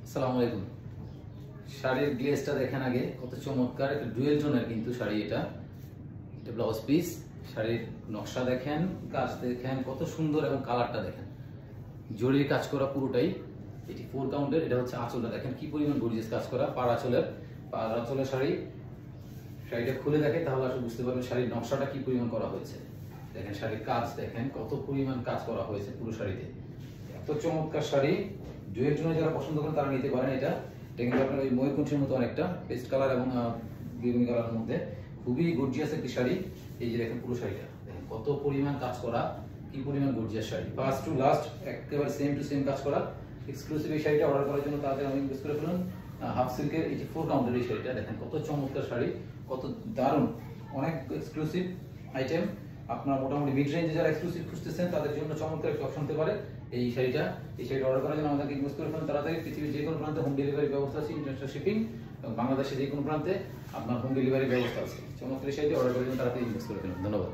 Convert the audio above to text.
আসসালামু আলাইকুম। শাড়ির গ্লেজটা দেখেন আগে, কত চমৎকার একটা ডুয়েল টোনের কিন্তু শাড়ি। এটা ব্লাউজ পিস। শাড়ির নকশা দেখেন, কাজ দেখেন কত সুন্দর, এবং কালারটা দেখেন, জরির কাজ করা পুরোটাই। এটি 4 কাউন্টের। এটা হচ্ছে আঁচলটা দেখেন কি পরিমাণ গর্জিয়াস কাজ করা, পাড় আঁচলের শাড়ি। শাড়িটা খুলে দেখেন তাহলে আসলে বুঝতে পারবেন শাড়ির নকশাটা কি পরিমাণ করা হয়েছে। দেখেন শাড়ির কাজ দেখেন কত পরিমাণ কাজ করা হয়েছে পুরো শাড়িতে। এত চমৎকার শাড়ি, ডুয়েল টোনে যারা পছন্দ করেন তারা নিতে পারেন। এটা কিন্তু আপনার ওই ময়ূরকণ্ঠের মতো অনেকটা পেস্ট কালার এবং বেগুনি কালারের মধ্যে খুবই গর্জিয়াস একটি শাড়ি। এই যে দেখেন পুরো শাড়িটা দেখেন কত পরিমাণ কাজ করা, কি পরিমাণ gorgeous sari. First to last একেবারে সেম টু সেম কাজ করা। এক্সক্লুসিভ এই শাড়িটা অর্ডার করার জন্য তাড়াতাড়ি আমি ইনভেস্ট করে ফেলুন। হাফ সিল্কের এই যে 4 কাউন্টের এই শাড়িটা দেখেন কত চমৎকার শাড়ি, কত দারুণ, অনেক এক্সক্লুসিভ আইটেম। আপনার মোটামুটি মিড রেঞ্জে যারা এক্সক্লুসিভ খুঁজতেছেন তাদের জন্য চমৎকার একটা অপশন হতে পারে এই শাড়িটা। এই শাড়িটা অর্ডার করার জন্য আমাদেরকে ইনভেস্ট করে ফেলুন তাড়াতাড়ি। পৃথিবীর যে কোনো প্রান্তে হোম ডেলিভারি ব্যবস্থা আছে, ইন্টারন্যাশনাল শিপিং, এবং বাংলাদেশে যে কোনো প্রান্তে আপনার হোম ডেলিভারি ব্যবস্থা আছে। চমৎকার এই শাড়িটি অর্ডার করার জন্য তাড়াতাড়ি ইনভেস্ট করে ফেলুন। ধন্যবাদ।